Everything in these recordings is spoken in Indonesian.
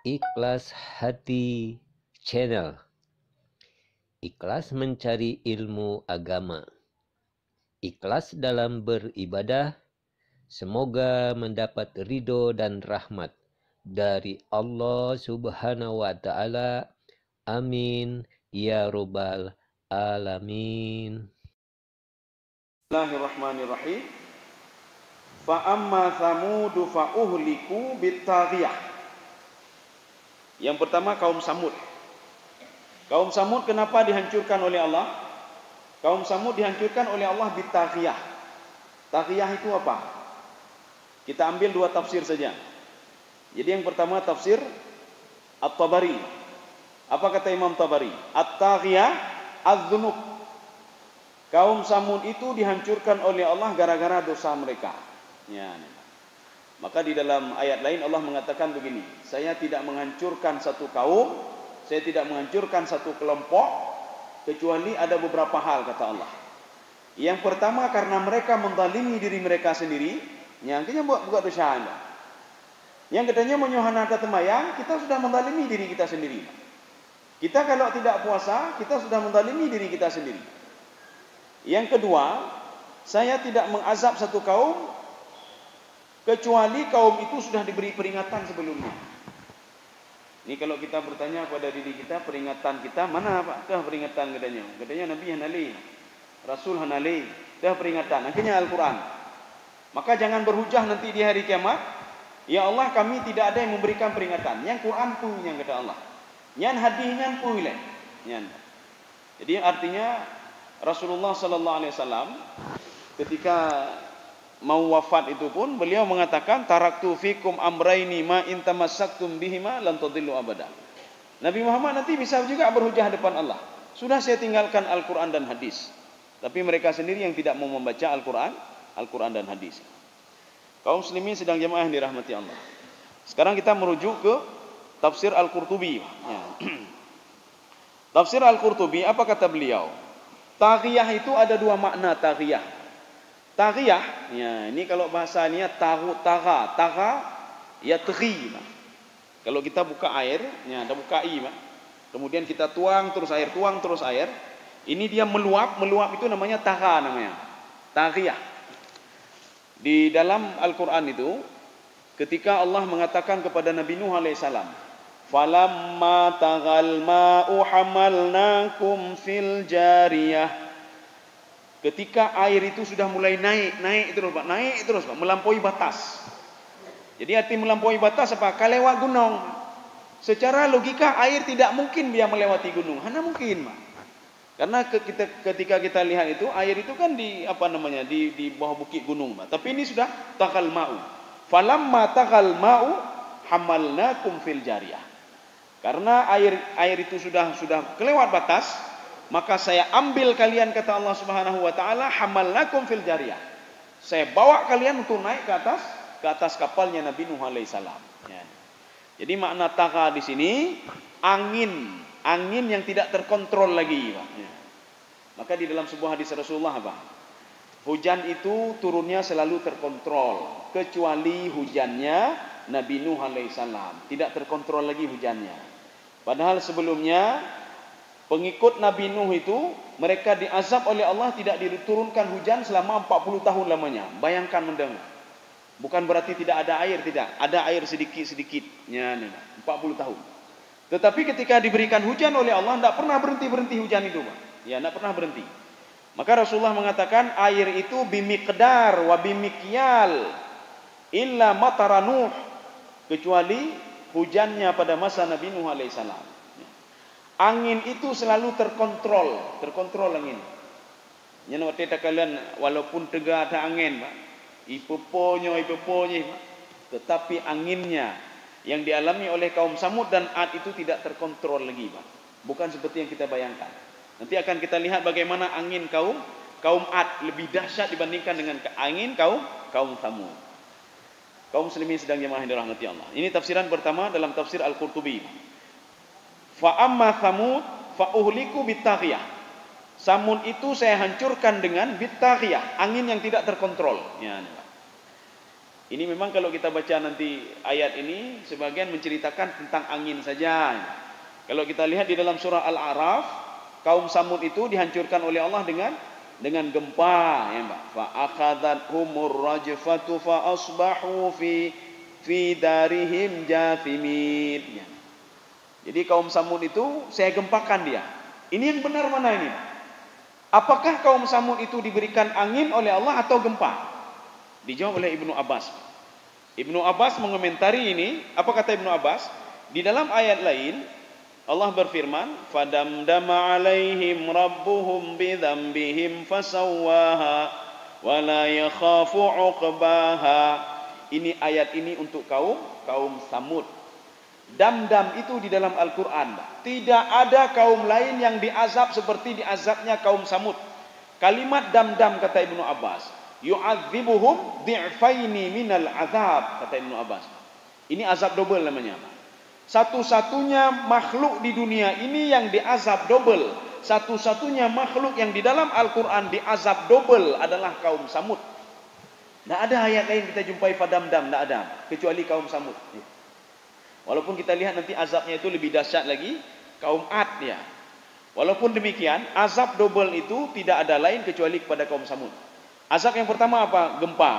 Ikhlas Hati Channel. Ikhlas mencari ilmu agama. Ikhlas dalam beribadah. Semoga mendapat ridho dan rahmat dari Allah Subhanahu wa Ta'ala. Amin ya Rabbal Alamin. Bismillahirrahmanirrahim. Fa amma Thamud fa uhliku bitaghiyah. Yang pertama kaum Samud. Kaum Samud kenapa dihancurkan oleh Allah? Kaum Samud dihancurkan oleh Allah bitaghiyah. Taghiyah itu apa? Kita ambil dua tafsir saja. Jadi yang pertama tafsir At-Tabari. Apa kata Imam Tabari? At-taghiyah adz-dzunub. Kaum Samud itu dihancurkan oleh Allah gara-gara dosa mereka. Ya. Maka di dalam ayat lain Allah mengatakan begini, saya tidak menghancurkan satu kaum, saya tidak menghancurkan satu kelompok, kecuali ada beberapa hal, kata Allah. Yang pertama karena mereka menzalimi diri mereka sendiri, yang akhirnya buat dosa Anda. Yang katanya menyuhana temayang, kita sudah menzalimi diri kita sendiri. Kita kalau tidak puasa, kita sudah menzalimi diri kita sendiri. Yang kedua, saya tidak mengazab satu kaum kecuali kaum itu sudah diberi peringatan sebelumnya. Ini kalau kita bertanya pada diri kita, peringatan kita mana Pak? Dah peringatan katanya. Katanya Nabi Hanali, Rasul Hanali, dah peringatan. Akhirnya Al-Quran. Maka jangan berhujah nanti di hari kiamat. Ya Allah, kami tidak ada yang memberikan peringatan. Yang Quran pun yang kata Allah. Yang hadisnya pun lah. Jadi artinya Rasulullah sallallahu alaihi wasallam ketika mau wafat itu pun beliau mengatakan taraktu fikum amraini ma in tamassaktum bihima lan tadillu abada. Nabi Muhammad nanti bisa juga berhujah depan Allah. Sudah saya tinggalkan Al-Qur'an dan hadis. Tapi mereka sendiri yang tidak mau membaca Al-Qur'an dan hadis. Kaum muslimin sedang jemaah yang dirahmati Allah. Sekarang kita merujuk ke tafsir Al-Qurtubi. Ya. Tafsir Al-Qurtubi apa kata beliau? Taghiyah itu ada dua makna taghiyah. Taghiyah, ya, ini kalau bahasanya tagha, ya taghi. Kalau kita buka air, ya, ada buka i, kemudian kita tuang terus air, ini dia meluap itu namanya tagha namanya. Taghiyah. Di dalam Al-Qur'an itu ketika Allah mengatakan kepada Nabi Nuh alaihissalam, falamma taghal ma'u hamalnakum fil jariyah. Ketika air itu sudah mulai naik terus Pak, melampaui batas. Jadi arti melampaui batas apa? Kelewat gunung. Secara logika air tidak mungkin dia melewati gunung, hanya mungkin Pak. Karena ketika kita lihat itu air itu kan di bawah bukit gunung Pak. Tapi ini sudah taghal ma'u. Falamma taghal ma'u hamalnakum fil jariyah. Karena air itu sudah kelewat batas, maka saya ambil kalian, kata Allah Subhanahu wa taala, hamalnakum fil jariyah. Saya bawa kalian untuk naik ke atas kapalnya Nabi Nuh alaihissalam. Ya. Jadi makna tagha di sini angin yang tidak terkontrol lagi, Pak. Ya. Maka di dalam sebuah hadis Rasulullah, Pak, hujan itu turunnya selalu terkontrol, kecuali hujannya Nabi Nuh alaihissalam, tidak terkontrol lagi hujannya. Padahal sebelumnya pengikut Nabi Nuh itu mereka diazab oleh Allah, tidak diturunkan hujan selama 40 tahun lamanya. Bayangkan mendengar. Bukan berarti tidak ada air, tidak. Ada air sedikit-sedikitnya 40 tahun. Tetapi ketika diberikan hujan oleh Allah, tidak pernah berhenti hujan itu, Pak. Ya, tidak pernah berhenti. Maka Rasulullah mengatakan air itu bimiqdar wa bimikyal illa matara Nuh, kecuali hujannya pada masa Nabi Nuh alaihissalam. Angin itu selalu terkontrol angin. Yang waktu kalian walaupun tegak ada angin, Pak, ipeponyo, Pak, tetapi anginnya yang dialami oleh kaum Samud dan Ad itu tidak terkontrol lagi, Pak. Bukan seperti yang kita bayangkan. Nanti akan kita lihat bagaimana angin kaum Ad lebih dahsyat dibandingkan dengan angin kaum Samud. Kaum muslimin sedang jemaah yang dirahmati Allah. Ini tafsiran pertama dalam tafsir Al-Qurtubi. Fa amma Thamud fa uhliku bitaghiyah. Samud itu saya hancurkan dengan bitaghiyah, angin yang tidak terkontrol. Ya. Ini memang kalau kita baca nanti ayat ini, sebagian menceritakan tentang angin saja. Kalau kita lihat di dalam surah Al-A'raf, kaum Samud itu dihancurkan oleh Allah dengan gempa, ya Mbak. Fa akhadhathumur rajfatu fa asbahu fi darihim jathimin. Ya. Jadi kaum Samud itu saya gempakan dia. Ini yang benar mana ini? Apakah kaum Samud itu diberikan angin oleh Allah atau gempa? Dijawab oleh Ibnu Abbas. Ibnu Abbas mengomentari ini, apa kata Ibnu Abbas? Di dalam ayat lain Allah berfirman, "Fadamdama 'alaihim rabbuhum bidzambihim fasawwaha wa la yakhafu 'uqbaha." Ini ayat ini untuk kaum Samud. Dam-dam itu di dalam Al-Qur'an. Tidak ada kaum lain yang diazab seperti diazabnya kaum Samud. Kalimat dam-dam kata Ibnu Abbas, yu'adzibuhum di'faini minal azab, kata Ibnu Abbas. Ini azab double namanya. Satu-satunya makhluk di dunia ini yang diazab double. Satu-satunya makhluk yang di dalam Al-Quran diazab double adalah kaum Samud. Tidak ada ayat lain kita jumpai fadamdam, tidak ada. Kecuali kaum Samud. Walaupun kita lihat nanti azabnya itu lebih dahsyat lagi, kaum Ad ya. Walaupun demikian, azab double itu tidak ada lain kecuali kepada kaum Samud. Azab yang pertama apa? Gempa.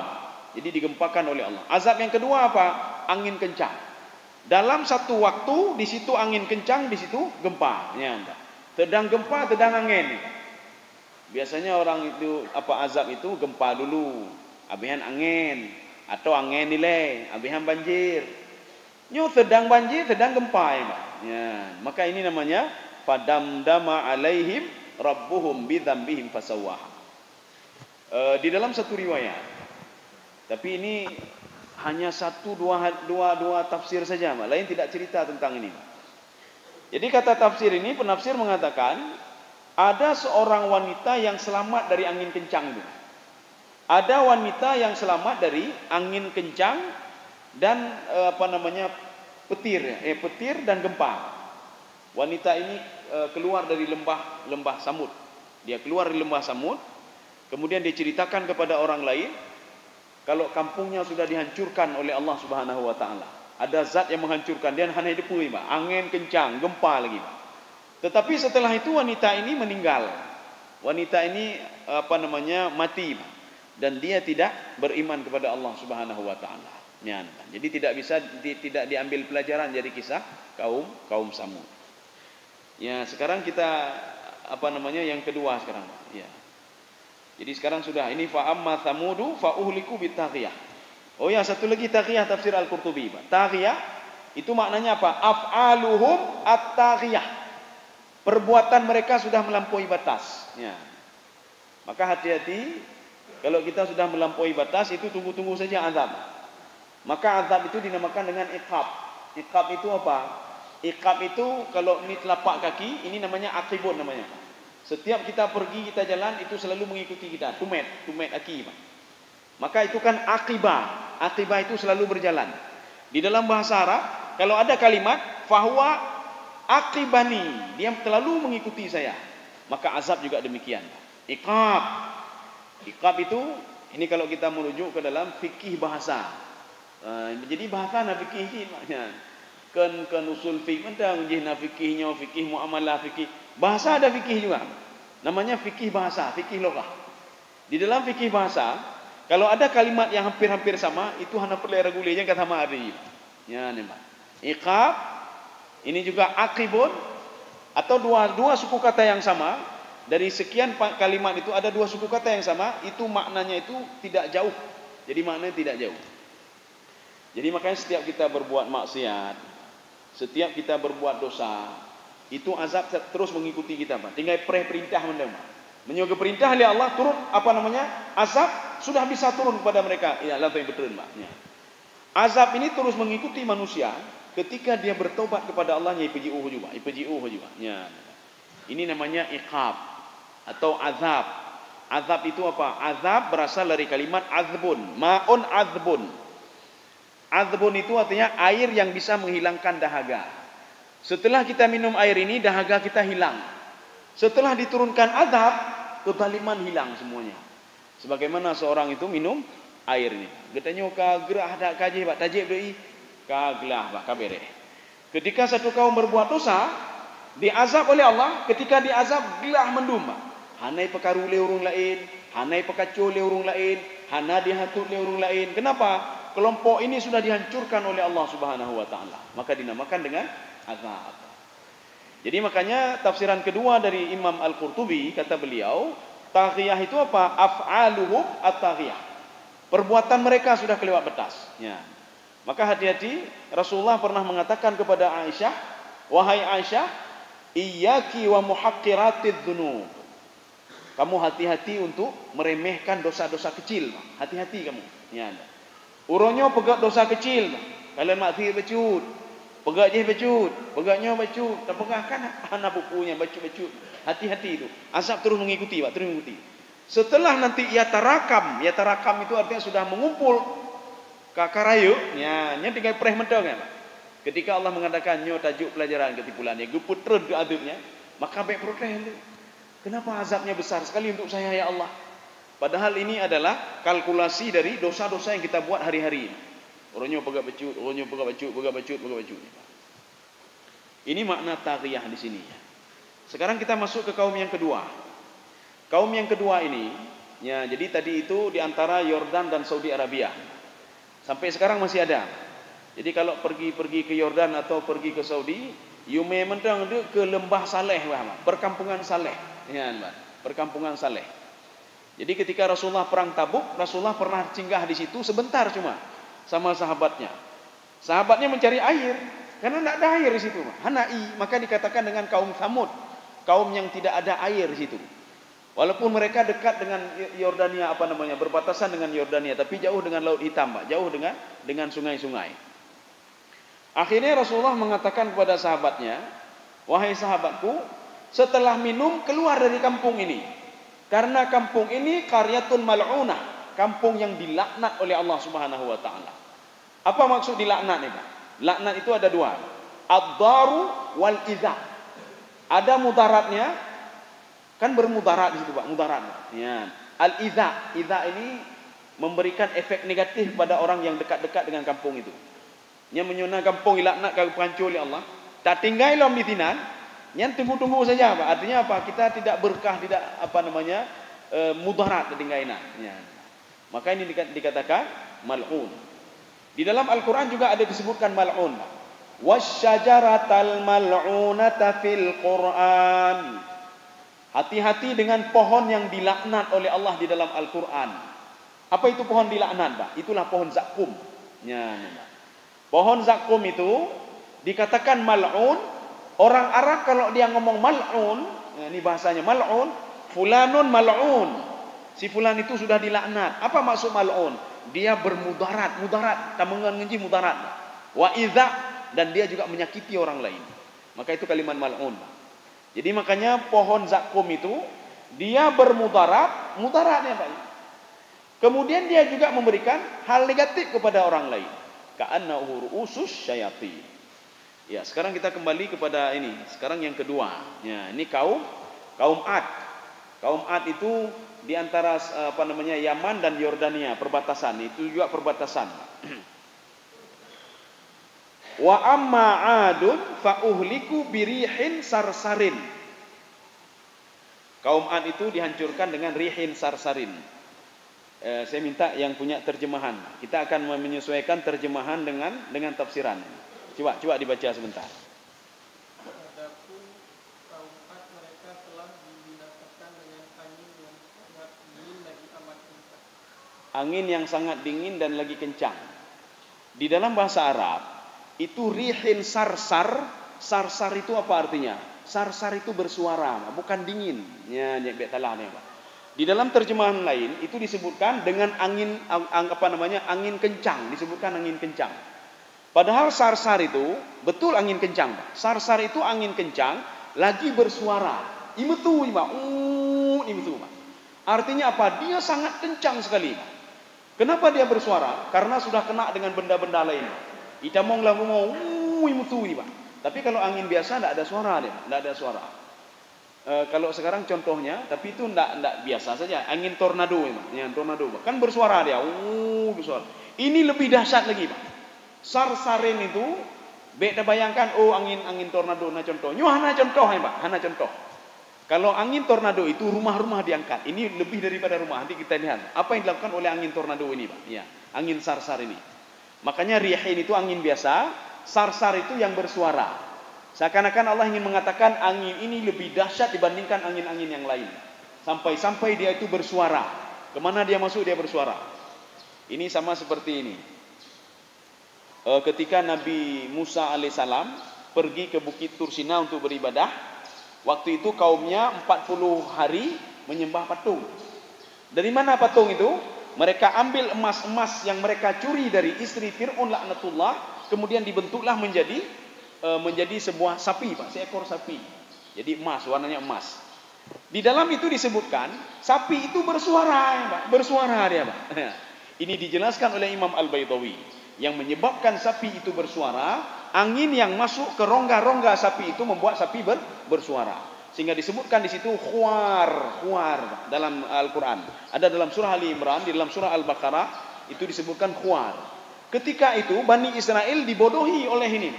Jadi digempakan oleh Allah. Azab yang kedua apa? Angin kencang. Dalam satu waktu, di situ angin kencang, di situ gempa. Ya, sedang gempa, sedang angin. Biasanya orang itu apa azab itu gempa dulu, abihan angin, atau angin nilai, abihan banjir. Nyo sedang banjir, sedang gempa ya. Maka ini namanya fadamdama alaihim rabbuhum bidzambihim fasawwaha. Di dalam satu riwayat, tapi ini hanya dua tafsir saja, lain tidak cerita tentang ini. Jadi kata tafsir ini, penafsir mengatakan ada seorang wanita yang selamat dari angin kencang itu. Ada wanita yang selamat dari angin kencang dan petir dan gempa. Wanita ini keluar dari lembah Samud. Dia keluar dari lembah Samud. Kemudian diceritakan kepada orang lain, kalau kampungnya sudah dihancurkan oleh Allah Subhanahu wa taala. Ada zat yang menghancurkan, dia hanya dipui, Pak. Angin kencang, gempa lagi, Pak. Tetapi setelah itu wanita ini meninggal. Wanita ini mati, Pak. Dan dia tidak beriman kepada Allah Subhanahu wa taala. Jadi tidak diambil pelajaran dari kisah kaum Samud. Ya, sekarang kita yang kedua sekarang, ya. Jadi sekarang sudah ini fa amma samudu fa uhliku bitaghiyah. Oh ya, satu lagi taghiyah tafsir Al-Qurtubi. Taghiyah itu maknanya apa? Af'aluhum at-taghiyah. Perbuatan mereka sudah melampaui batas. Ya. Maka hati-hati kalau kita sudah melampaui batas itu tunggu-tunggu saja azab. Maka azab itu dinamakan dengan iqab. Iqab itu apa? Iqab itu kalau ini telapak kaki, ini namanya aqibun namanya. Setiap kita pergi, kita jalan, itu selalu mengikuti kita. Tumet aki. Maka itu kan akibah. Akibah itu selalu berjalan. Di dalam bahasa Arab, kalau ada kalimat, fahuwa akibani. Dia selalu mengikuti saya. Maka azab juga demikian. Iqab. Iqab itu, ini kalau kita merujuk ke dalam fikih bahasa. Jadi bahasa na fikih ini maknanya. Kan usul fikih, mentang jihna fikihnya, fikih muamalah, fikih. Bahasa ada fikih juga. Namanya fikih bahasa, fikih loghah. Di dalam fikih bahasa, kalau ada kalimat yang hampir-hampir sama, itu hanya perlu regulernya kata mari. Ya, nih, Pak. Iqab, ini juga akibun, atau dua suku kata yang sama. Dari sekian kalimat itu ada dua suku kata yang sama, itu maknanya itu tidak jauh. Jadi maknanya tidak jauh. Jadi makanya setiap kita berbuat maksiat, setiap kita berbuat dosa, itu azab terus mengikuti kita, Pak. Tinggal perintah mendengar. Menyoga perintah oleh Allah turun azab sudah bisa turun kepada mereka. Ya, lah yang betul, Pak. Ya. Azab ini terus mengikuti manusia ketika dia bertobat kepada Allah, ipuji'uh juga. Ya. Ini namanya iqab atau azab. Azab itu apa? Azab berasal dari kalimat azbun, ma'un azbun. Azbun itu artinya air yang bisa menghilangkan dahaga. Setelah kita minum air ini, dahaga kita hilang. Setelah diturunkan azab, kezaliman hilang semuanya. Sebagaimana seorang itu minum air ni. Getanya ka gerah dak kaji bak tajib doi ka gelah bak kabere. Ketika satu kaum berbuat dosa, diazab oleh Allah, ketika diazab gelah mendum. Hanai pekaru le urung lain, hanai pekacau le urung lain, hana dihatut le urung lain. Kenapa? Kelompok ini sudah dihancurkan oleh Allah Subhanahu wa taala. Maka dinamakan dengan azab. Jadi makanya tafsiran kedua dari Imam Al-Qurtubi, kata beliau, taghiyah itu apa? Af'aluhum at-taghiyah. Perbuatan mereka sudah kelewat batas. Ya. Maka hati-hati, Rasulullah pernah mengatakan kepada Aisyah, wahai Aisyah, iyyaki wa muhaqqiratidz dzunub. Kamu hati-hati untuk meremehkan dosa-dosa kecil. Hati-hati kamu. Ya. Uronyo pegat dosa kecil. Kalian maksi becut. Pegat je becut. Pegatnya becut. Tak pegah kan anak bukunya becut-becut. Hati-hati itu. Azab terus mengikuti, Pak, terus mengikuti. Setelah nanti ia tarakam itu artinya sudah mengumpul kakarayu, nya tinggal preh mentong kan. Ketika Allah mengatakan nyo tajuk pelajaran ketimpulannya, geputreun ke azabnya, maka baik protes itu. Kenapa azabnya besar sekali untuk saya ya Allah? Padahal ini adalah kalkulasi dari dosa-dosa yang kita buat hari-hari. Orangnya pegat becut, orangnya pegat becut. Ini makna taghiyah di sini. Sekarang kita masuk ke kaum yang kedua. Kaum yang kedua ini, ya, jadi tadi itu di antara Yordan dan Saudi Arabia. Sampai sekarang masih ada. Jadi kalau pergi ke Yordan atau pergi ke Saudi, you may mentang ke lembah Saleh, perkampungan Saleh. Ya, perkampungan Saleh. Jadi ketika Rasulullah perang Tabuk, Rasulullah pernah singgah di situ sebentar cuma sama sahabatnya. Sahabatnya mencari air karena tidak ada air di situ. Hanai, maka dikatakan dengan kaum Thamud, kaum yang tidak ada air di situ. Walaupun mereka dekat dengan Yordania, berbatasan dengan Yordania, tapi jauh dengan Laut Hitam, Pak, jauh dengan sungai-sungai. Akhirnya Rasulullah mengatakan kepada sahabatnya, wahai sahabatku, setelah minum keluar dari kampung ini, karena kampung ini qaryatun mal'unah, kampung yang dilaknat oleh Allah Subhanahu wa taala. Apa maksud dilaknat nih, Pak? Laknat itu ada dua, ad-daru wal idza. Ada mudaratnya. Kan bermudarat di situ, Pak, mudarat. Ya. Al-idza, idza ini memberikan efek negatif pada orang yang dekat-dekat dengan kampung itu. Yang menyuna kampung ilaknat ke pancul oleh Allah. Tak tinggal dalam bitinan, yang tunggu-tunggu saja, Pak. Artinya apa? Kita tidak berkah, tidak mudarat tinggalina. Ya. Maka ini dikatakan mal'un. Di dalam Al-Qur'an juga ada disebutkan mal'un. Wasyajaratal mal'unata fil Qur'an. Hati-hati dengan pohon yang dilaknat oleh Allah di dalam Al-Quran. Apa itu pohon dilaknat, Pak? Itulah pohon zakum. Ya, pohon zakum itu dikatakan mal'un. Orang Arab kalau dia ngomong mal'un, ya, ini bahasanya mal'un, fulanun mal'un. Si fulan itu sudah dilaknat. Apa maksud mal'un? Dia bermudarat, tamungan ngeji mudarat. Wa idza, dan dia juga menyakiti orang lain. Maka itu kalimat mal'un, Pak. Jadi makanya pohon zakum itu dia mudaratnya Pak. Kemudian dia juga memberikan hal negatif kepada orang lain. Ka'annahu ru'usus syayatin. Ya, sekarang kita kembali kepada ini. Sekarang yang kedua. Ya, ini kaum Ad. Kaum Ad itu di antara Yaman dan Yordania, perbatasan. Itu juga perbatasan. Wa amma adun fa uhliku birihin sarsarin. Kaum Ad itu dihancurkan dengan rihin sarsarin. Saya minta yang punya terjemahan. Kita akan menyesuaikan terjemahan dengan tafsiran. Coba dibaca sebentar. Adapun kaum Ad mereka telah dibinasakan dengan angin yang sangat dingin lagi amat kencang. Angin yang sangat dingin dan lagi kencang. Di dalam bahasa Arab itu rihin sarsar. Sarsar itu apa artinya? Sarsar itu bersuara, bukan dingin. Ya, talah nih, Pak. Di dalam terjemahan lain itu disebutkan dengan angin angin kencang, disebutkan angin kencang. Padahal sarsar itu betul angin kencang, Pak. Sarsar itu angin kencang lagi bersuara. Imetu, Pak. Imetu, Pak. Artinya apa? Dia sangat kencang sekali, Pak. Kenapa dia bersuara? Karena sudah kena dengan benda-benda lain. Itamong lamu imutu, Pak. Tapi kalau angin biasa tidak ada suara dia, tidak ada suara. Kalau sekarang contohnya, tapi itu ndak biasa saja, angin tornado, Pak. Ya, tornado, Pak. Kan bersuara dia, bersuara. Ini lebih dahsyat lagi, Pak. Sar-sarin itu, beda bayangkan, angin tornado, nah contoh. Hana contoh, ya, Pak. Hana contoh. Kalau angin tornado itu rumah-rumah diangkat. Ini lebih daripada rumah. Nanti kita lihat apa yang dilakukan oleh angin tornado ini, Pak. Ya, angin sar-sar ini. Makanya rihin itu angin biasa, sar-sar itu yang bersuara. Seakan-akan Allah ingin mengatakan angin ini lebih dahsyat dibandingkan angin-angin yang lain. Sampai-sampai dia itu bersuara. Kemana dia masuk dia bersuara. Ini sama seperti ini. Ketika Nabi Musa alaihissalam pergi ke Bukit Tursina untuk beribadah, waktu itu kaumnya 40 hari menyembah patung. Dari mana patung itu? Mereka ambil emas-emas yang mereka curi dari istri Fir'aun laknatullah, kemudian dibentuklah menjadi sebuah sapi, Pak, seekor sapi. Jadi emas, warnanya emas. Di dalam itu disebutkan sapi itu bersuara, ya, Pak. Bersuara dia, Pak. Ini dijelaskan oleh Imam Al-Baydawi. Yang menyebabkan sapi itu bersuara, angin yang masuk ke rongga-rongga sapi itu membuat sapi bersuara. Sehingga disebutkan di situ khuar dalam Al-Quran. Ada dalam surah Ali Imran, di dalam surah Al-Baqarah itu disebutkan khuar. Ketika itu Bani Israel dibodohi oleh ini.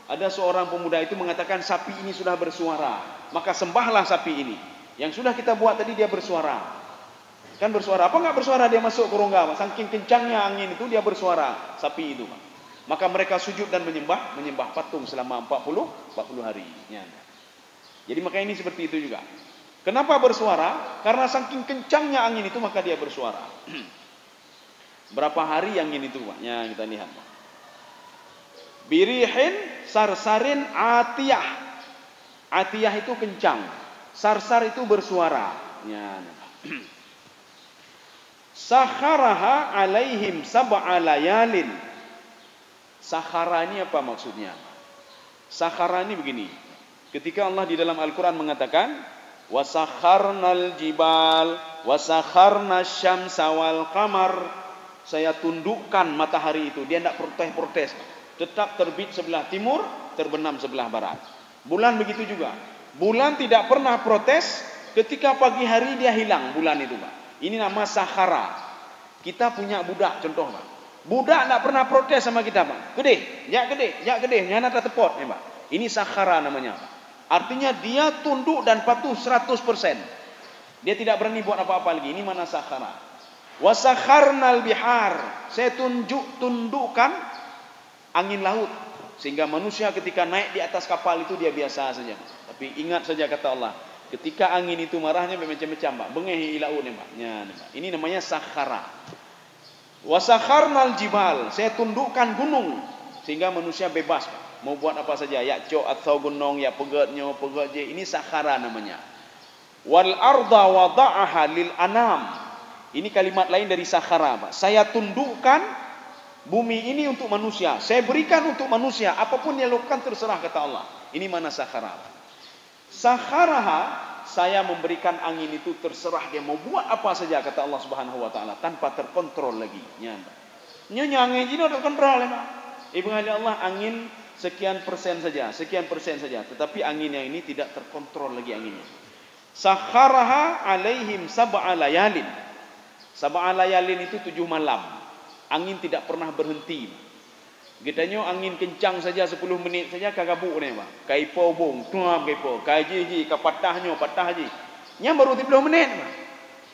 Ada seorang pemuda itu mengatakan sapi ini sudah bersuara, maka sembahlah sapi ini. Yang sudah kita buat tadi dia bersuara. Kan bersuara, apa enggak bersuara dia masuk ke rongga? Saking kencangnya angin itu dia bersuara, sapi itu. Maka mereka sujud dan menyembah patung selama 40 hari. Jadi maka ini seperti itu juga. Kenapa bersuara? Karena saking kencangnya angin itu maka dia bersuara. Berapa hari angin itu, Pak? Ya, kita lihat, Pak. Birihin sarsarin atiyah. Atiyah itu kencang. Sarsar itu bersuara. Ya. Sakharaha alaihim sab'a layalin. Sakhara ini apa maksudnya? Sakhara ini begini. Ketika Allah di dalam Al-Quran mengatakan wasakharnal jibal wasakharna syamsa wal qamar, saya tundukkan matahari itu, dia tidak protes. Tetap terbit sebelah timur, terbenam sebelah barat. Bulan begitu juga. Bulan tidak pernah protes, ketika pagi hari dia hilang bulan itu, Pak. Ini nama sakhara. Kita punya budak contoh, Pak. Budak tidak pernah protes sama kita, Pak. Gede, nyana tak tepot, ya, Pak. Ini sakhara namanya, Pak. Artinya dia tunduk dan patuh 100%. Dia tidak berani buat apa-apa lagi. Ini mana sakhara. Wasakharnal bihar. Saya tundukkan angin laut, sehingga manusia ketika naik di atas kapal itu dia biasa saja. Tapi ingat saja kata Allah, ketika angin itu marahnya macam-macam, Pak. Bengehi ilaun, Pak. Ini namanya sakhara. Wasakharnal jibal, saya tundukkan gunung sehingga manusia bebas, Pak. Mau buat apa saja, ya cok atau gunung, ya pegat je. Ini sakhara namanya. Wal arda wada'aha lil anam. Ini kalimat lain dari sakhara, Pak. Saya tundukkan bumi ini untuk manusia. Saya berikan untuk manusia. Apapun yang lakukan terserah kata Allah. Ini mana sakhara. Sakharaha, saya memberikan angin itu terserah dia mau buat apa saja kata Allah Subhanahu wa taala tanpa terkontrol lagi. Nyonya angin ini ada kontrol, ya, Pak. Ibu Allah, angin sekian persen saja. Tetapi angin yang ini tidak terkontrol lagi anginnya. Sakharaha alaihim sab'a layalin. Sab'a layalin itu 7 malam. Angin tidak pernah berhenti. Gedanya angin kencang saja 10 menit saja kagabuk ni, Pak. Kaipo bong, tuam kaipo, kaji patah ji. Nya baru 30 menit, Pak.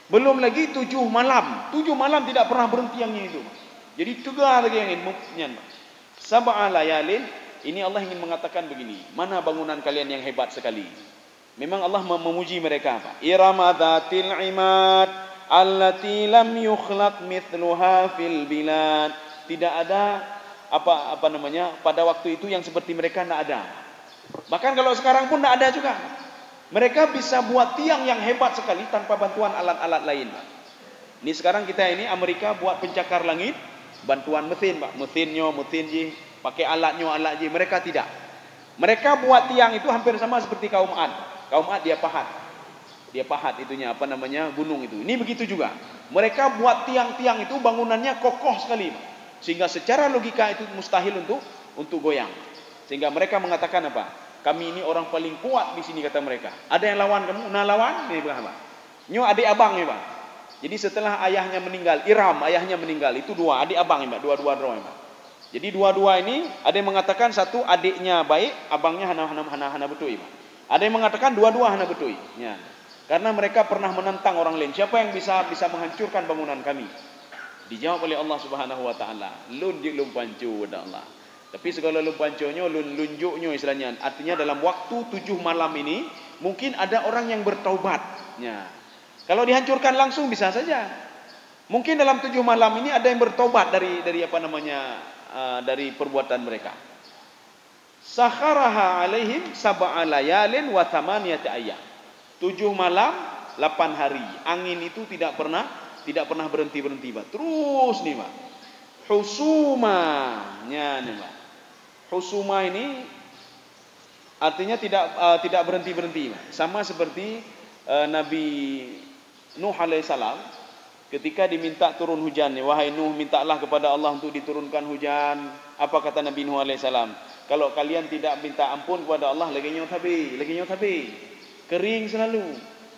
Belum lagi 7 malam. 7 malam tidak pernah berhenti angin itu, Pak. Jadi tegar lagi angin nyan, Pak. Sab'a layalin, ini Allah ingin mengatakan begini, mana bangunan kalian yang hebat sekali. Memang Allah memuji mereka, Pak. Irama dzatil imad allati lam yukhlaq mithluha fil bilad. Tidak ada apa namanya pada waktu itu yang seperti mereka, tidak ada. Bahkan kalau sekarang pun tidak ada juga. Mereka bisa buat tiang yang hebat sekali tanpa bantuan alat-alat lain, Pak. Ini sekarang kita ini Amerika buat pencakar langit, bantuan mesin, Pak. Mesin je, pakai alat je. Mereka tidak. Mereka buat tiang itu hampir sama seperti kaum Ad. Kaum Ad dia pahat itunya gunung itu. Ini begitu juga. Mereka buat tiang-tiang itu bangunannya kokoh sekali, sehingga secara logika itu mustahil untuk goyang. Sehingga mereka mengatakan apa? Kami ini orang paling kuat di sini, kata mereka. Ada yang lawan kamu? Nah lawan? Ini Pak. Nyo adik abang ya Pak. Jadi setelah ayahnya meninggal, Iram ayahnya meninggal, itu dua adik abang ya Pak, dua-dua ya Pak. Jadi dua-dua ini ada yang mengatakan satu adiknya baik, abangnya hana betul ya Pak. Ada yang mengatakan dua-dua hana betul. Ya. Karena mereka pernah menentang orang lain. Siapa yang bisa menghancurkan bangunan kami? Dijawab oleh Allah Subhanahu wa taala, lun dik lum pancu wada Allah. Tapi segala lum panconyo, lun lunjuknyo istilahnya. Artinya dalam waktu 7 malam ini mungkin ada orang yang bertaubat. Ya. Kalau dihancurkan langsung bisa saja. Mungkin dalam 7 malam ini ada yang bertobat dari dari perbuatan mereka. Sakharaha alaihim sab'a layalin wa thamaniyata ayyam. 7 malam, 8 hari. Angin itu tidak pernah berhenti, Pak. Terus nih, Pak. Husuma. Ya, nih, Pak. Husuma ini artinya tidak berhenti, Pak. Sama seperti Nabi Nuh alaihissalam ketika diminta turun hujan, wahai Nuh, mintalah kepada Allah untuk diturunkan hujan. Apa kata Nabi Nuh alaihissalam? Kalau kalian tidak minta ampun kepada Allah, lagi nyot habis. Kering selalu.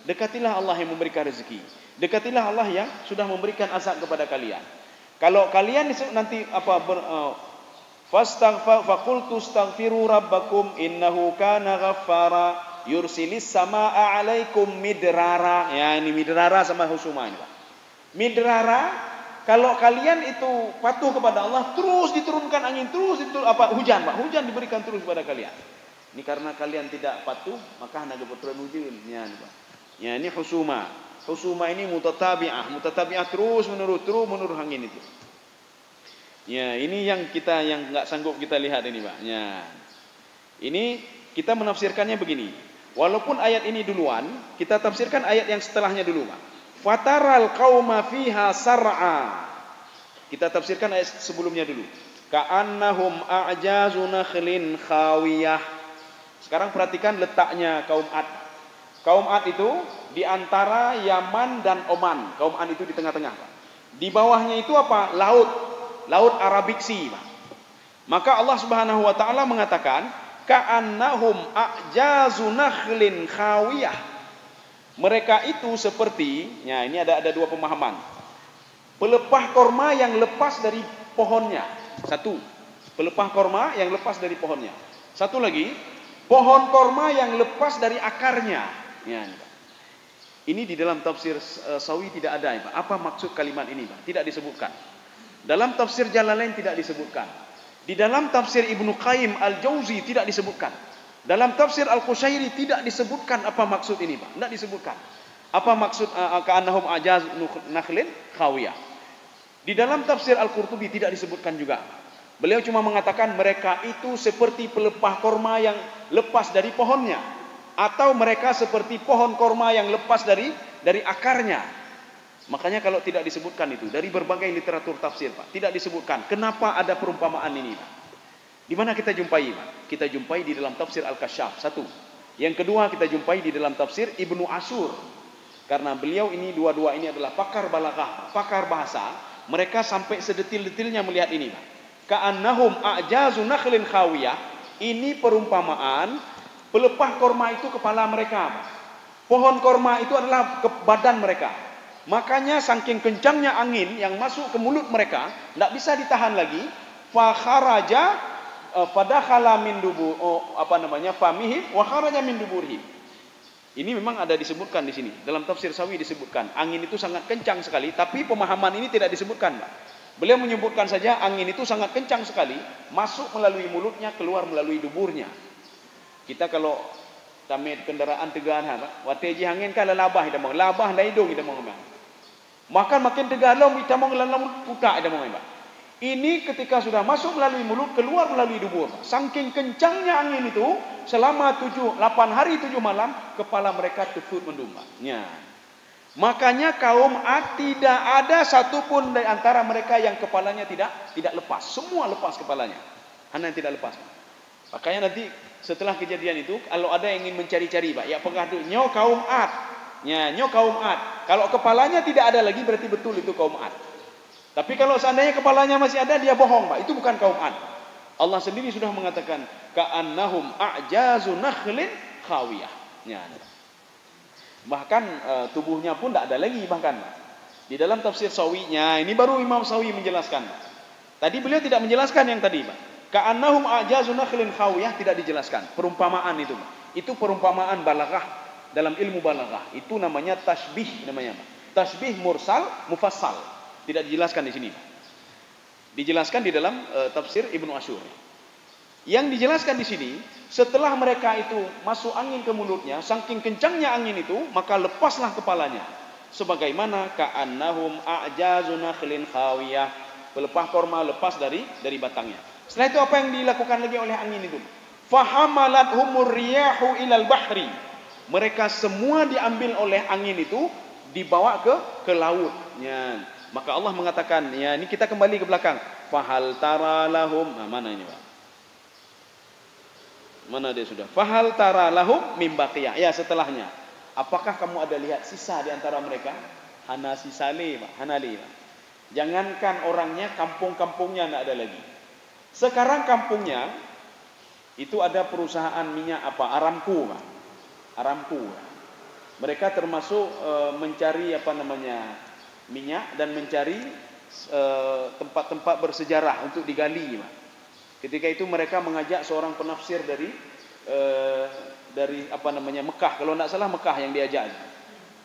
Dekatilah Allah yang memberikan rezeki. Dekatilah Allah yang sudah memberikan azab kepada kalian. Kalau kalian nanti faqultu astaghfiru rabbakum innahu kana ghaffara yursilis samaa 'alaikum midrara. Ya, ini midrara sama husuma ini, Pak. Midrara, kalau kalian itu patuh kepada Allah, terus diturunkan angin, hujan, Pak. Hujan diberikan terus kepada kalian. Ini karena kalian tidak patuh, maka hanya kebetulan hujan. Ya, Pak. Ya, ini husuma. Husuma ini mutatabi'ah terus menurut angin itu. Ya, ini yang enggak sanggup kita lihat ini, Pak. Ya. Ini kita menafsirkannya begini. Walaupun ayat ini duluan, kita tafsirkan ayat yang setelahnya dulu, Pak. Fataral qauma fiha sar'a. Kita tafsirkan ayat sebelumnya dulu. Ka'annahum a'jazu nakhlin khawiyah. Sekarang perhatikan letaknya kaum Ad. Kaum Ad itu di antara Yaman dan Oman. Kaum Ad itu di tengah-tengah, Pak. Di bawahnya itu apa? Laut Arabik Sea, Pak. Maka Allah Subhanahu wa taala mengatakan, ka'annahum a'jazu nakhlin khawiyah. Mereka itu seperti, ya ini ada dua pemahaman. Pelepah korma yang lepas dari pohonnya. Satu, pelepah korma yang lepas dari pohonnya. Satu lagi, pohon korma yang lepas dari akarnya. Ya, ini di dalam tafsir Sawi tidak ada, Pak. Apa maksud kalimat ini, Pak? Tidak disebutkan. Dalam tafsir Jalalain tidak disebutkan. Di dalam tafsir Ibnu Qayyim Al-Jauzi tidak disebutkan. Dalam tafsir Al-Qushairi tidak disebutkan apa maksud ini, Pak. Tidak disebutkan. Apa maksud ka'annahum a'jaz nakhlin khawiyah. Di dalam tafsir Al-Qurtubi tidak disebutkan juga. Beliau cuma mengatakan mereka itu seperti pelepah korma yang lepas dari pohonnya, atau mereka seperti pohon korma yang lepas dari akarnya. Makanya kalau tidak disebutkan itu dari berbagai literatur tafsir, Pak, tidak disebutkan. Kenapa ada perumpamaan ini, Pak? Di mana kita jumpai, Pak? Kita jumpai di dalam tafsir Al-Kasyaf, satu. Yang kedua kita jumpai di dalam tafsir Ibnu Ashur. Karena beliau ini dua-dua ini adalah pakar balaghah, pakar bahasa. Mereka sampai sedetil-detilnya melihat ini, Pak. Ka'annahum a'jazu nakhlin khawiyah. Ini perumpamaan pelepah korma itu kepala mereka, Pak. Pohon korma itu adalah badan mereka. Makanya saking kencangnya angin yang masuk ke mulut mereka, tidak bisa ditahan lagi. Fakharaja fadakhala min famihim wa kharaja min duburihim. Ini memang ada disebutkan di sini. Dalam tafsir Sawi disebutkan angin itu sangat kencang sekali, tapi pemahaman ini tidak disebutkan, Pak. Beliau menyebutkan saja angin itu sangat kencang sekali, masuk melalui mulutnya, keluar melalui duburnya. Kita kalau tamet kendaraan tegahan, Pak, wateji angin kala labah ida mong, labah na hidung ida mong, Pak. Maka makin tegalom ida mong lalam puta ida mong, Pak. Ini ketika sudah masuk melalui mulut, keluar melalui dubur. Saking kencangnya angin itu, selama 8 hari 7 malam, kepala mereka tefut mendumba. Ya. Makanya kaum Ad tidak ada satupun dari antara mereka yang kepalanya tidak lepas. Semua lepas kepalanya. Hanya yang tidak lepas. Makanya nanti setelah kejadian itu, kalau ada yang ingin mencari-cari, Pak, ya pegah dulu, nyo kaum Ad. Ya, nyo kaum Ad. Kalau kepalanya tidak ada lagi, berarti betul itu kaum Ad. Tapi kalau seandainya kepalanya masih ada, dia bohong, Pak. Itu bukan kaum Ad. Allah sendiri sudah mengatakan ka'annahum a'jazu nakhlin khawiyah. Ya. Bahkan tubuhnya pun tidak ada lagi bahkan. Di dalam tafsir Sawinya, ini baru Imam Sawi menjelaskan. Tadi beliau tidak menjelaskan yang tadi, Pak. Ka'annahum a'jazu nakhlin khawiyah tidak dijelaskan. Perumpamaan itu, Pak. Itu perumpamaan balaghah dalam ilmu balaghah. Itu namanya tasbih namanya, Pak. Tasbih mursal mufassal. Tidak dijelaskan di sini, Pak. Dijelaskan di dalam tafsir Ibnu Asyur. Yang dijelaskan di sini, setelah mereka itu masuk angin ke mulutnya, saking kencangnya angin itu, maka lepaslah kepalanya. Sebagaimana ka'annahum a'jazu nakhlin khawiyah, pelepah korma lepas dari batangnya. Setelah itu apa yang dilakukan lagi oleh angin itu? Fahamalat-humur riyahu ilal bahri. Mereka semua diambil oleh angin itu, dibawa ke laut. Ya. Maka Allah mengatakan, ya ini kita kembali ke belakang. Fahal tara lahum, nah, mana ini, Pak? Mana dia sudah? Fahal tara lahum mim baqiyah. Ya, setelahnya. Apakah kamu ada lihat sisa di antara mereka? Hana sisale, Pak. Hanali, Pak. Jangankan orangnya, kampung-kampungnya tidak ada lagi. Sekarang kampungnya itu ada perusahaan minyak apa? Aramco, Pak. Aramco. Mereka termasuk mencari apa namanya? Minyak dan mencari tempat-tempat bersejarah untuk digali. Ketika itu mereka mengajak seorang penafsir dari apa namanya Mekah, kalau tidak salah Mekah yang diajak.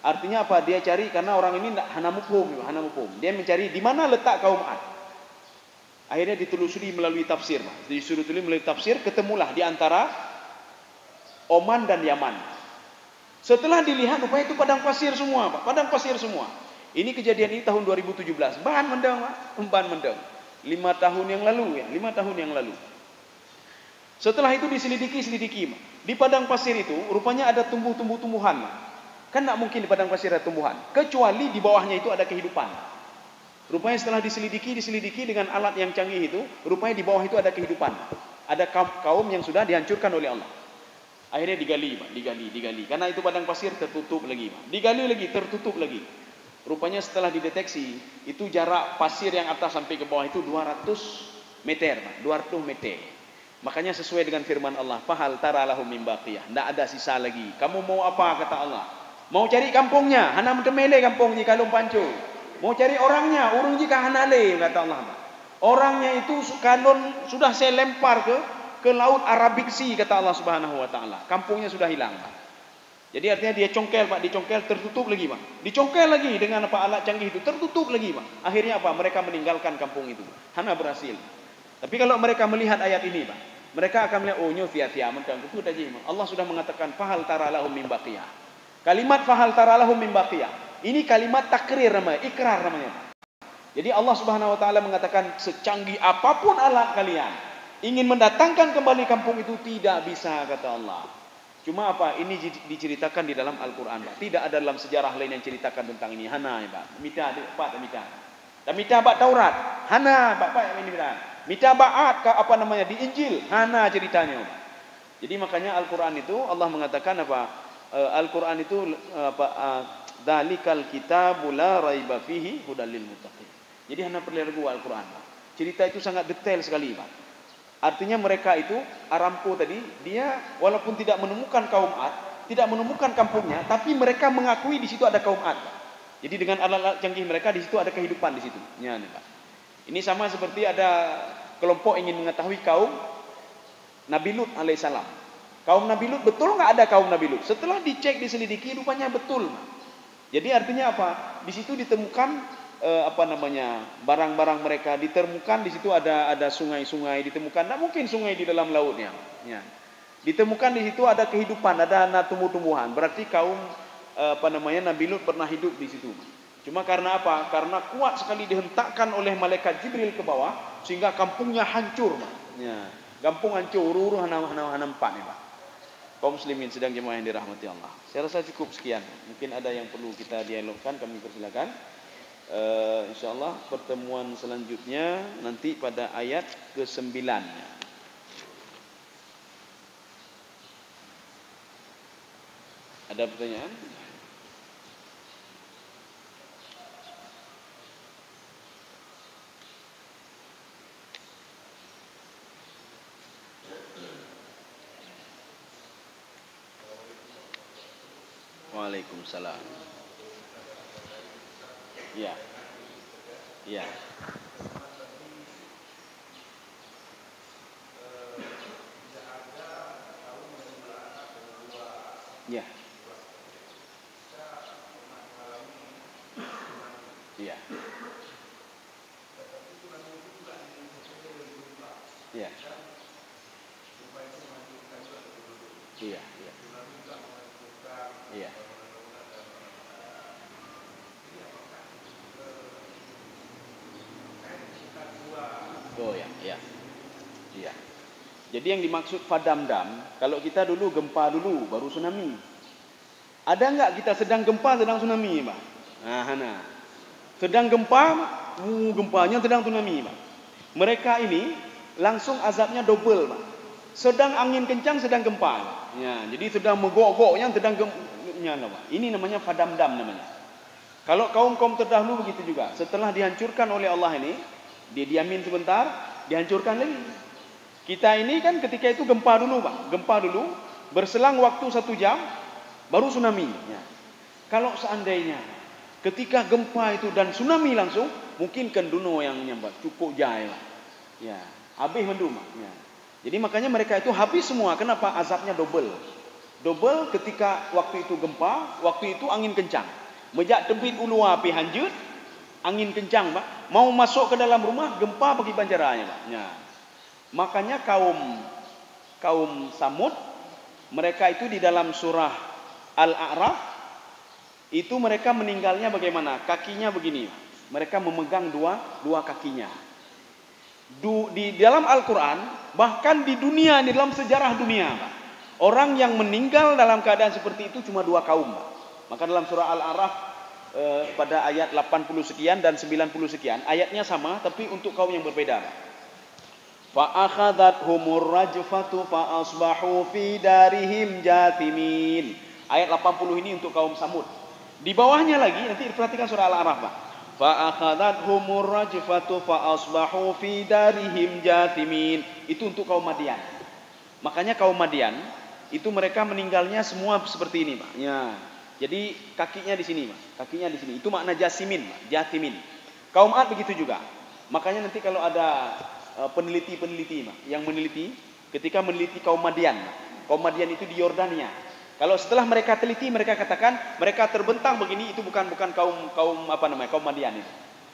Artinya apa? Dia cari karena orang ini hana mukhum. Dia mencari di mana letak kaum Ad. Akhirnya ditelusuri melalui tafsir. Ditelusuri melalui tafsir, ketemulah di antara Oman dan Yaman. Setelah dilihat rupanya itu padang pasir semua, Pak. Padang pasir semua. Ini kejadian ini tahun 2017. Bahan mendeng, Pak. Bahan mendeng. 5 tahun yang lalu, ya. 5 tahun yang lalu. Setelah itu diselidiki, Pak. Di padang pasir itu rupanya ada tumbuhan, Pak. Kan tidak mungkin di padang pasir ada tumbuhan, kecuali di bawahnya itu ada kehidupan. Rupanya setelah diselidiki dengan alat yang canggih itu, rupanya di bawah itu ada kehidupan. Ada kaum yang sudah dihancurkan oleh Allah. Akhirnya digali, Pak. Digali. Karena itu padang pasir tertutup lagi, Pak. Digali lagi, tertutup lagi. Rupanya setelah dideteksi, itu jarak pasir yang atas sampai ke bawah itu 200 meter, Pak. 200 meter. Makanya sesuai dengan firman Allah, fahal tara lahum min baqiyah. Tidak ada sisa lagi. Kamu mau apa, kata Allah? Mau cari kampungnya, hana mele kampung jika lum pancu. Mau cari orangnya, urung jika hana le, kata Allah. Orangnya itu kalau sudah saya lempar ke laut Arabic Sea, kata Allah Subhanahu wa taala. Kampungnya sudah hilang, Pak. Jadi artinya dia congkel, Pak, dicongkel tertutup lagi, Pak. Dicongkel lagi dengan apa alat canggih itu, tertutup lagi, Pak. Akhirnya apa? Mereka meninggalkan kampung itu. Hana berhasil. Tapi kalau mereka melihat ayat ini, Pak, mereka akan melihat, oh nyo fia-fia mentang itu tadi. Allah sudah mengatakan fahal tara lahum min baqiyah. Kalimat fahal tara lahum min baqiyah. Ini kalimat takrir namanya, ikrar namanya. Jadi Allah Subhanahu wa taala mengatakan secanggih apapun alat kalian, ingin mendatangkan kembali kampung itu tidak bisa, kata Allah. Cuma apa? Ini diceritakan di dalam Al-Quran, Pak. Tidak ada dalam sejarah lain yang ceritakan tentang ini. Hana, Pak. Mita, Pak, Mita. Dan Mita Pak Taurat. Hana, Pak, ini Mita. Mita Ba'at, apa namanya, di Injil. Hana ceritanya, Pak. Jadi makanya Al-Quran itu, Allah mengatakan apa? Al-Quran itu, Dalikal kitabu la raiba fihi hudal lil muttaqin. Jadi Hana perlu ragu Al-Quran, Pak. Cerita itu sangat detail sekali, Pak. Artinya mereka itu, Aramco tadi, dia walaupun tidak menemukan kaum Ad, tidak menemukan kampungnya, tapi mereka mengakui di situ ada kaum Ad. Jadi dengan alat-alat canggih mereka, di situ ada kehidupan di situ. Ya, nih, Pak. Ini sama seperti ada kelompok ingin mengetahui kaum Nabi Lut alaihissalam. Kaum Nabi Lut, betul nggak ada kaum Nabi Lut? Setelah dicek, diselidiki, rupanya betul, Pak. Jadi artinya apa? Di situ ditemukan barang-barang mereka, ditemukan di situ ada sungai-sungai, ditemukan, tidak mungkin sungai di dalam lautnya. Ya. Ditemukan di situ ada kehidupan, ada tumbuh-tumbuhan. Berarti kaum Nabi Lut pernah hidup di situ. Cuma karena apa? Karena kuat sekali dihentakkan oleh malaikat Jibril ke bawah, sehingga kampungnya hancur, Pak. Ya. Kampung hancur, uru empat nih, Pak. Kaum muslimin sedang jemaah yang dirahmati Allah. Saya rasa cukup sekian. Mungkin ada yang perlu kita dialogkan, kami persilakan. InsyaAllah pertemuan selanjutnya nanti pada ayat ke-9. Ada pertanyaan? Waalaikumsalam. Iya. Iya. Iya. Iya. Iya. Iya. Iya. Iya. Oh ya, iya. Iya. Jadi yang dimaksud fadamdam, kalau kita dulu gempa dulu, baru tsunami. Ada nggak kita sedang gempa, sedang tsunami, Pak? Nah. Sedang gempa, gempanya sedang tsunami, Pak. Mereka ini langsung azabnya double, Pak. Sedang angin kencang, sedang gempa, Pak. Ya, jadi sedang megok-goknya, sedang gempanya, Pak. Ini namanya fadamdam namanya. Kalau kaum-kaum terdahulu begitu juga. Setelah dihancurkan oleh Allah ini, dia diamin sebentar, dihancurkan lagi. Kita ini kan ketika itu gempa dulu, Pak. Gempa dulu, berselang waktu 1 jam, baru tsunami. Ya. Kalau seandainya ketika gempa itu dan tsunami langsung, mungkin kan duno yang nyambat cukup jaya. Ya, habis mendum. Ya. Jadi makanya mereka itu habis semua. Kenapa? Azabnya double. Double ketika waktu itu gempa, waktu itu angin kencang. Mejak tebit ulu api hanjut, angin kencang, Pak. Mau masuk ke dalam rumah, gempa bagi banjaranya, Pak. Ya. Makanya kaum Samud, mereka itu di dalam surah Al-A'raf, itu mereka meninggalnya bagaimana? Kakinya begini. Mereka memegang dua kakinya. Di dalam Al-Quran, bahkan di dunia, di dalam sejarah dunia, Pak, orang yang meninggal dalam keadaan seperti itu cuma 2 kaum, Pak. Maka dalam surah Al-A'raf pada ayat 80 sekian dan 90 sekian, ayatnya sama tapi untuk kaum yang berbeda, Pak. Fa'akhadhathumur rajfatu fa'asbahu fi darihim jathimin. Ayat 80 ini untuk kaum Samud. Di bawahnya lagi, nanti perhatikan surah Al-A'raf, Pak. Fa'akhadhathumur rajfatu fa'asbahu fi darihim jathimin. Itu untuk kaum Madian. Makanya kaum Madian itu mereka meninggalnya semua seperti ini, Pak. Ya. Jadi kakinya di sini, Pak. Kakinya di sini. Itu makna jasimin, Pak. Jathimin. Kaum Ad begitu juga. Makanya nanti kalau ada peneliti-peneliti, Pak, yang meneliti ketika meneliti kaum Madian. Kaum Madian itu di Yordania. Kalau setelah mereka teliti, mereka katakan mereka terbentang begini, itu bukan kaum Madian itu.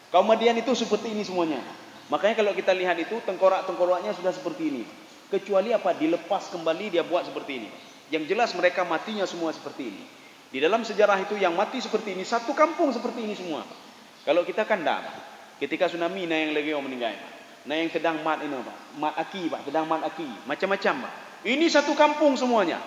Kaum Madian itu seperti ini semuanya. Makanya kalau kita lihat itu tengkorak-tengkoraknya sudah seperti ini. Kecuali apa? Dilepas kembali dia buat seperti ini. Yang jelas mereka matinya semua seperti ini. Di dalam sejarah itu yang mati seperti ini, satu kampung seperti ini semua. Kalau kita kan enggak. Ketika tsunami nah yang lagi orang meninggal, Pak. Nah yang sedang mat ini, Pak. Mat aki, Pak. Sedang mat aki. Macam-macam, Pak. Ini satu kampung semuanya.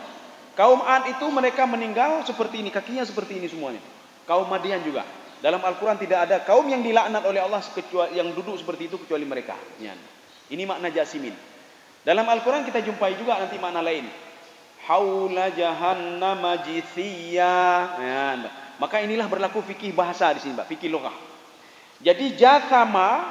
Kaum Ad itu mereka meninggal seperti ini. Kakinya seperti ini semuanya. Kaum Madian juga. Dalam Al-Quran tidak ada kaum yang dilaknat oleh Allah kecuali yang duduk seperti itu kecuali mereka. Ini makna jasimin. Dalam Al-Quran kita jumpai juga nanti makna lain. Haula jahannama jithiyya. Maka inilah berlaku fikih bahasa di sini, Pak. Fikih lughah. Jadi jathama,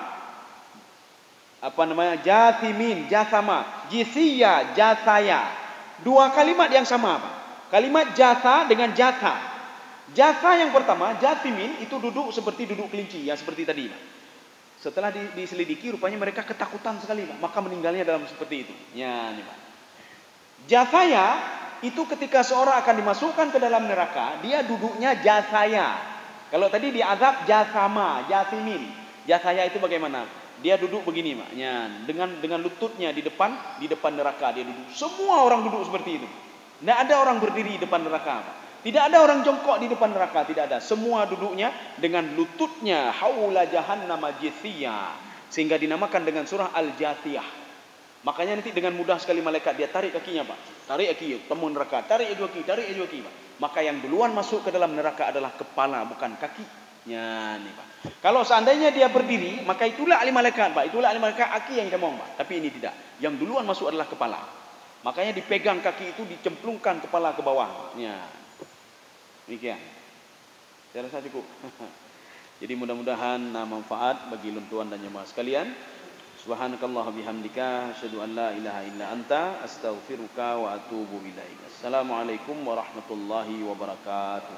jathimin, jathama, jithiyya, jathaya. 2 kalimat yang sama, Pak. Kalimat jatha dengan jatha. Jatha yang pertama, jathimin, itu duduk seperti duduk kelinci, ya seperti tadi, Pak. Setelah diselidiki, rupanya mereka ketakutan sekali, Pak. Maka meninggalnya dalam seperti itu. Ya, ini, Pak. Jathaya, itu ketika seorang akan dimasukkan ke dalam neraka, dia duduknya jathaya. Kalau tadi diazab jathama, jathimin. Jathaya itu bagaimana? Dia duduk begini, Pak. Ya, dengan lututnya di depan neraka dia duduk. Semua orang duduk seperti itu. Tidak ada orang berdiri di depan neraka, Pak. Tidak ada orang jongkok di depan neraka, tidak ada. Semua duduknya dengan lututnya haula jahannama jithiyya, sehingga dinamakan dengan surah Al-Jathiyah. Makanya nanti dengan mudah sekali malaikat dia tarik kakinya, Pak. Tarik kaki, temu neraka. Tarik kaki, Pak. Maka yang duluan masuk ke dalam neraka adalah kepala, bukan kaki. Ya, nih, Pak. Kalau seandainya dia berdiri, maka itulah ahli malaikat, Pak. Itulah ahli malaikat kaki yang ngomong, Pak. Tapi ini tidak. Yang duluan masuk adalah kepala. Makanya dipegang kaki itu, dicemplungkan kepala ke bawah. Ya. Demikian. Saya rasa cukup. Jadi mudah-mudahan manfaat bagi luntuan dan jemaah sekalian. Subhanakallah bihamdika asyhadu an la ilaha illa anta astaghfiruka wa atubu ilaik. Assalamualaikum warahmatullahi wabarakatuh.